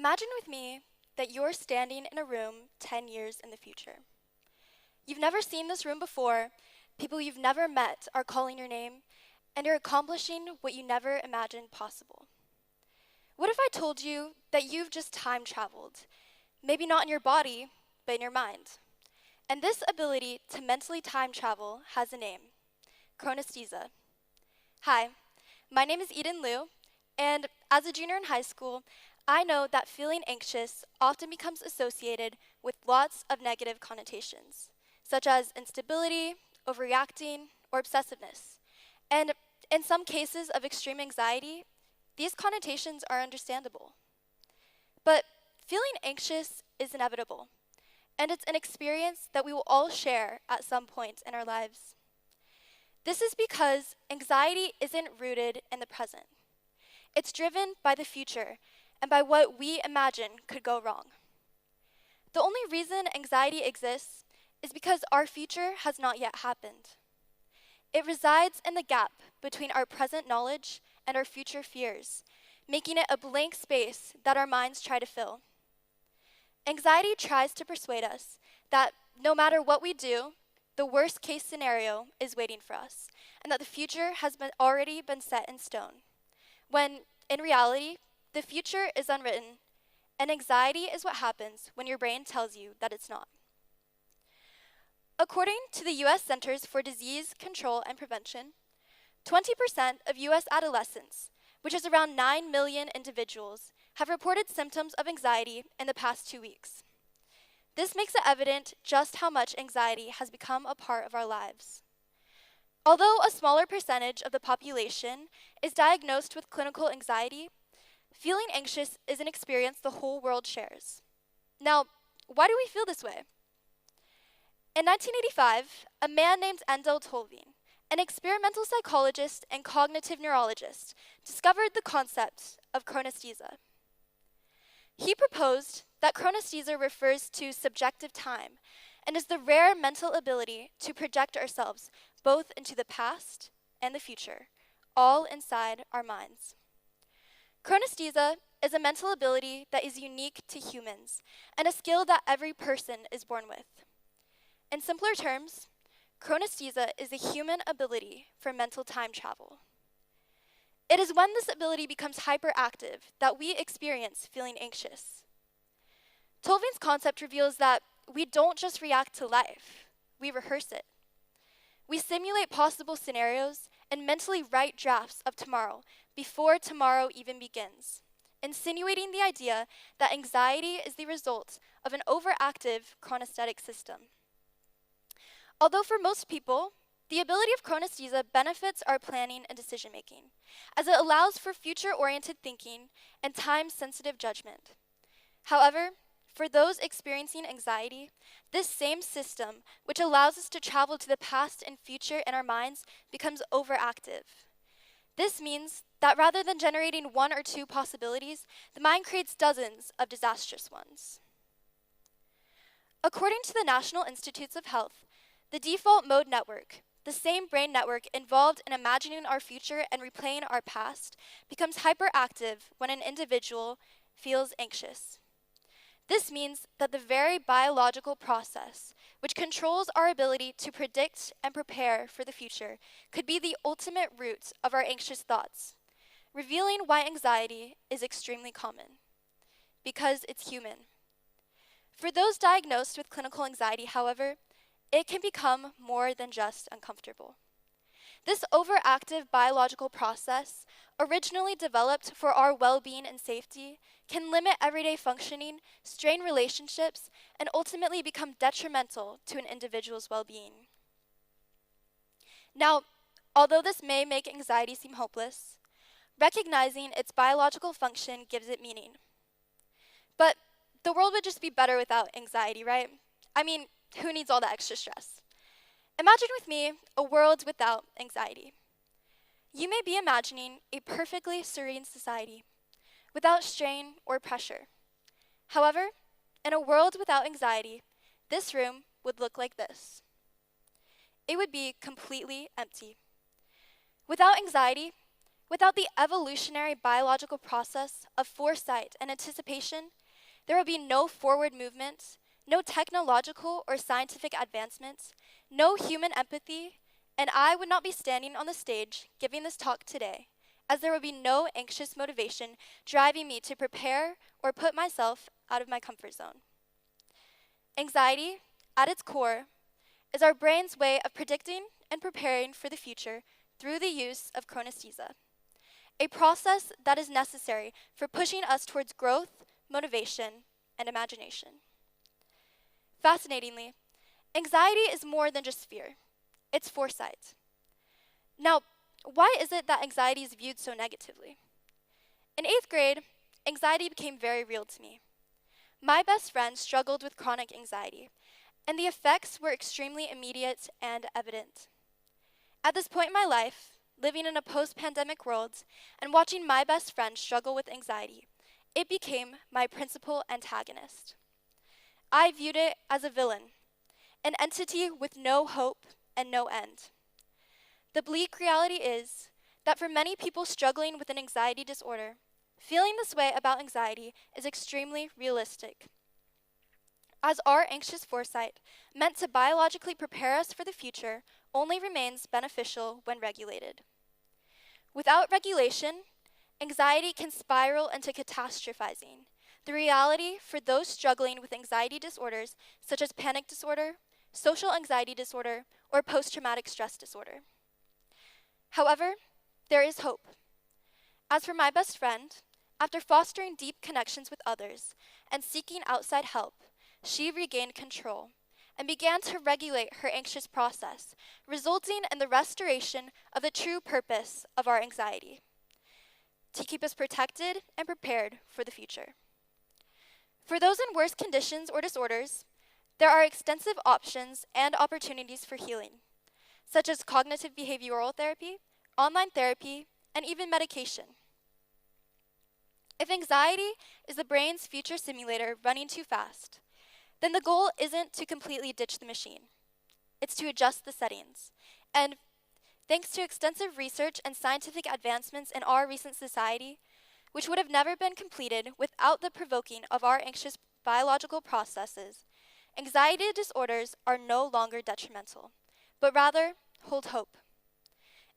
Imagine with me that you're standing in a room 10 years in the future. You've never seen this room before, people you've never met are calling your name, and you're accomplishing what you never imagined possible. What if I told you that you've just time traveled? Maybe not in your body, but in your mind. And this ability to mentally time travel has a name: chronesthesia. Hi, my name is Eden Liu, and as a junior in high school, I know that feeling anxious often becomes associated with lots of negative connotations, such as instability, overreacting, or obsessiveness. And in some cases of extreme anxiety, these connotations are understandable. But feeling anxious is inevitable, and it's an experience that we will all share at some point in our lives. This is because anxiety isn't rooted in the present. It's driven by the future and by what we imagine could go wrong. The only reason anxiety exists is because our future has not yet happened. It resides in the gap between our present knowledge and our future fears, making it a blank space that our minds try to fill. Anxiety tries to persuade us that no matter what we do, the worst case scenario is waiting for us, and that the future has already been set in stone, when in reality, the future is unwritten, and anxiety is what happens when your brain tells you that it's not. According to the US Centers for Disease Control and Prevention, 20% of US adolescents, which is around 9 million individuals, have reported symptoms of anxiety in the past 2 weeks. This makes it evident just how much anxiety has become a part of our lives. Although a smaller percentage of the population is diagnosed with clinical anxiety, feeling anxious is an experience the whole world shares. Now, why do we feel this way? In 1985, a man named Endel Tolvien, an experimental psychologist and cognitive neurologist, discovered the concept of chronesthesia. He proposed that chronesthesia refers to subjective time and is the rare mental ability to project ourselves both into the past and the future, all inside our minds. Chronesthesia is a mental ability that is unique to humans and a skill that every person is born with. In simpler terms, chronesthesia is a human ability for mental time travel. It is when this ability becomes hyperactive that we experience feeling anxious. Tolvien's concept reveals that we don't just react to life, we rehearse it. We simulate possible scenarios and mentally write drafts of tomorrow before tomorrow even begins, insinuating the idea that anxiety is the result of an overactive chronesthetic system. Although for most people, the ability of chronesthesia benefits our planning and decision-making, as it allows for future-oriented thinking and time-sensitive judgment. However, for those experiencing anxiety, this same system, which allows us to travel to the past and future in our minds, becomes overactive. This means that rather than generating one or two possibilities, the mind creates dozens of disastrous ones. According to the National Institutes of Health, the default mode network, the same brain network involved in imagining our future and replaying our past, becomes hyperactive when an individual feels anxious. This means that the very biological process, which controls our ability to predict and prepare for the future, could be the ultimate root of our anxious thoughts, revealing why anxiety is extremely common. Because it's human. For those diagnosed with clinical anxiety, however, it can become more than just uncomfortable. This overactive biological process, originally developed for our well-being and safety, can limit everyday functioning, strain relationships, and ultimately become detrimental to an individual's well-being. Now, although this may make anxiety seem hopeless, recognizing its biological function gives it meaning. But the world would just be better without anxiety, right? I mean, who needs all that extra stress? Imagine with me a world without anxiety. You may be imagining a perfectly serene society, without strain or pressure. However, in a world without anxiety, this room would look like this. It would be completely empty. Without anxiety, Without the evolutionary biological process of foresight and anticipation, there would be no forward movement, no technological or scientific advancements, no human empathy, and I would not be standing on the stage giving this talk today, as there would be no anxious motivation driving me to prepare or put myself out of my comfort zone. Anxiety, at its core, is our brain's way of predicting and preparing for the future through the use of chronesthesia, a process that is necessary for pushing us towards growth, motivation, and imagination. Fascinatingly, anxiety is more than just fear. It's foresight. Now, why is it that anxiety is viewed so negatively? In 8th grade, anxiety became very real to me. My best friend struggled with chronic anxiety, and the effects were extremely immediate and evident. At this point in my life, living in a post-pandemic world and watching my best friend struggle with anxiety, it became my principal antagonist. I viewed it as a villain, an entity with no hope and no end. The bleak reality is that for many people struggling with an anxiety disorder, feeling this way about anxiety is extremely realistic, as our anxious foresight, meant to biologically prepare us for the future, only remains beneficial when regulated. Without regulation, anxiety can spiral into catastrophizing, the reality for those struggling with anxiety disorders such as panic disorder, social anxiety disorder, or post-traumatic stress disorder. However, there is hope. As for my best friend, after fostering deep connections with others and seeking outside help, she regained control and began to regulate her anxious process, resulting in the restoration of the true purpose of our anxiety, to keep us protected and prepared for the future. For those in worse conditions or disorders, there are extensive options and opportunities for healing, such as cognitive behavioral therapy, online therapy, and even medication. If anxiety is the brain's future simulator running too fast, then the goal isn't to completely ditch the machine. It's to adjust the settings. And thanks to extensive research and scientific advancements in our recent society, which would have never been completed without the provoking of our anxious biological processes, anxiety disorders are no longer detrimental, but rather hold hope.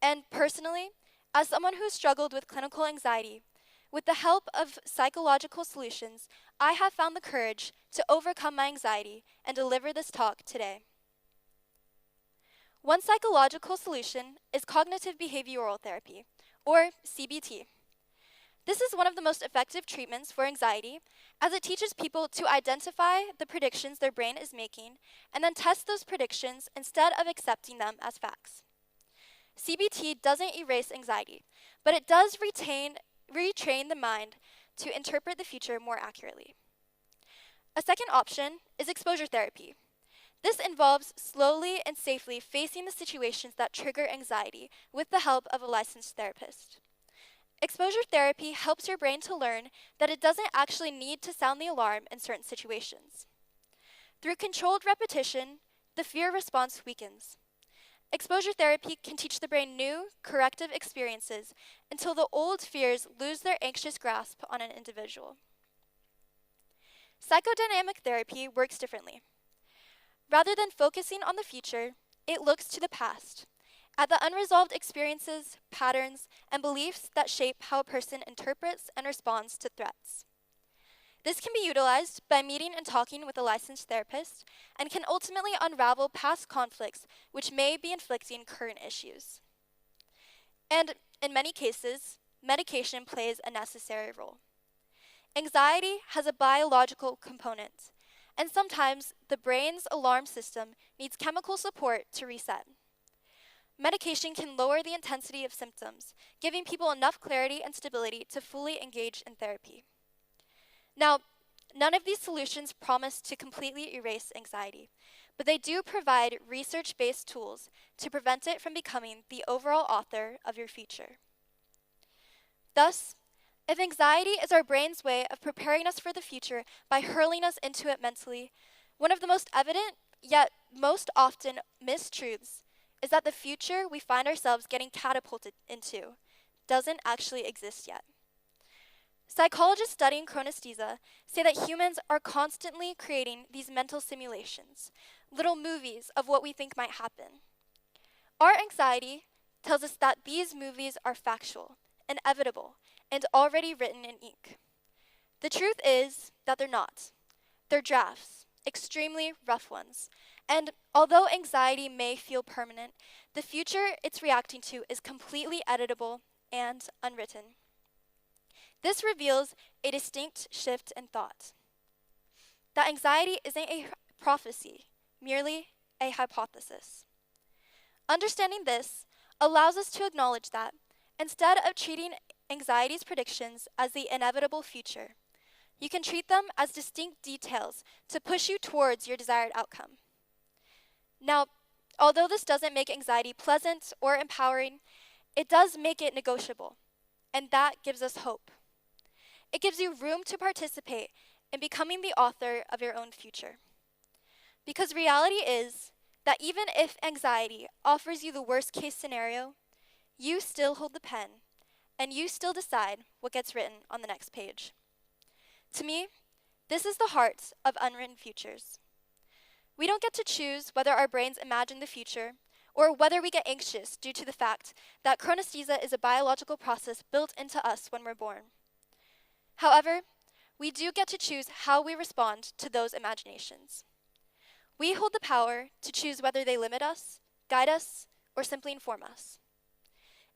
And personally, as someone who struggled with clinical anxiety, with the help of psychological solutions, I have found the courage to overcome my anxiety and deliver this talk today. One psychological solution is cognitive behavioral therapy, or CBT. This is one of the most effective treatments for anxiety, as it teaches people to identify the predictions their brain is making and then test those predictions instead of accepting them as facts. CBT doesn't erase anxiety, but it does retrain the mind to interpret the future more accurately. A second option is exposure therapy. This involves slowly and safely facing the situations that trigger anxiety with the help of a licensed therapist. Exposure therapy helps your brain to learn that it doesn't actually need to sound the alarm in certain situations. Through controlled repetition, the fear response weakens. Exposure therapy can teach the brain new, corrective experiences until the old fears lose their anxious grasp on an individual. Psychodynamic therapy works differently. Rather than focusing on the future, it looks to the past, at the unresolved experiences, patterns, and beliefs that shape how a person interprets and responds to threats. This can be utilized by meeting and talking with a licensed therapist and can ultimately unravel past conflicts which may be inflicting current issues. And in many cases, medication plays a necessary role. Anxiety has a biological component, and sometimes the brain's alarm system needs chemical support to reset. Medication can lower the intensity of symptoms, giving people enough clarity and stability to fully engage in therapy. Now, none of these solutions promise to completely erase anxiety, but they do provide research-based tools to prevent it from becoming the overall author of your future. Thus, if anxiety is our brain's way of preparing us for the future by hurling us into it mentally, one of the most evident, yet most often mistruths, is that the future we find ourselves getting catapulted into, doesn't actually exist yet. Psychologists studying chronesthesia say that humans are constantly creating these mental simulations, little movies of what we think might happen. Our anxiety tells us that these movies are factual, inevitable, and already written in ink. The truth is that they're not. They're drafts, extremely rough ones. And although anxiety may feel permanent, the future it's reacting to is completely editable and unwritten. This reveals a distinct shift in thought. That anxiety isn't a prophecy, merely a hypothesis. Understanding this allows us to acknowledge that, instead of treating anxiety's predictions as the inevitable future, you can treat them as distinct details to push you towards your desired outcome. Now, although this doesn't make anxiety pleasant or empowering, it does make it negotiable, and that gives us hope. It gives you room to participate in becoming the author of your own future. Because reality is that even if anxiety offers you the worst case scenario, you still hold the pen, and you still decide what gets written on the next page. To me, this is the heart of unwritten futures. We don't get to choose whether our brains imagine the future or whether we get anxious due to the fact that chronesthesia is a biological process built into us when we're born. However, we do get to choose how we respond to those imaginations. We hold the power to choose whether they limit us, guide us, or simply inform us.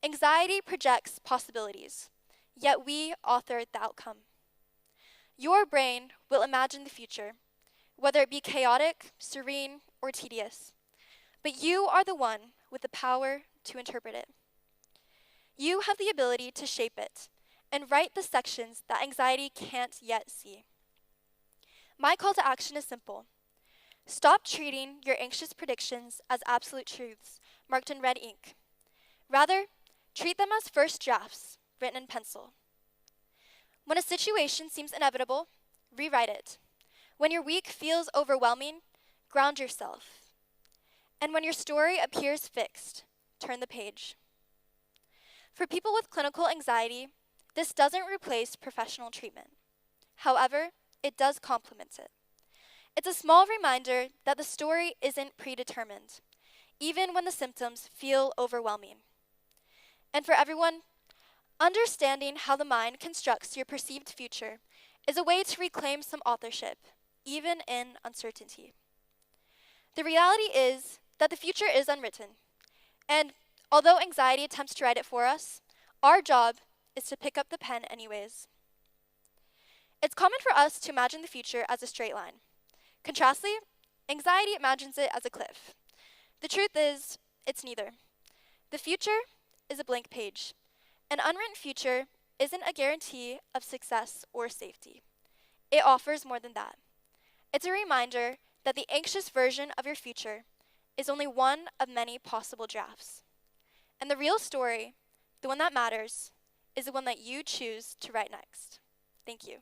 Anxiety projects possibilities, yet we author the outcome. Your brain will imagine the future, whether it be chaotic, serene, or tedious, but you are the one with the power to interpret it. You have the ability to shape it and write the sections that anxiety can't yet see. My call to action is simple. Stop treating your anxious predictions as absolute truths marked in red ink. Rather, treat them as first drafts written in pencil. When a situation seems inevitable, rewrite it. When your week feels overwhelming, ground yourself. And when your story appears fixed, turn the page. For people with clinical anxiety, this doesn't replace professional treatment. However, it does complement it. It's a small reminder that the story isn't predetermined, even when the symptoms feel overwhelming. And for everyone, understanding how the mind constructs your perceived future is a way to reclaim some authorship, even in uncertainty. The reality is that the future is unwritten, and although anxiety attempts to write it for us, our job is to pick up the pen anyways. It's common for us to imagine the future as a straight line. Contrastly, anxiety imagines it as a cliff. The truth is, it's neither. The future is a blank page. An unwritten future isn't a guarantee of success or safety. It offers more than that. It's a reminder that the anxious version of your future is only one of many possible drafts. And the real story, the one that matters, is the one that you choose to write next. Thank you.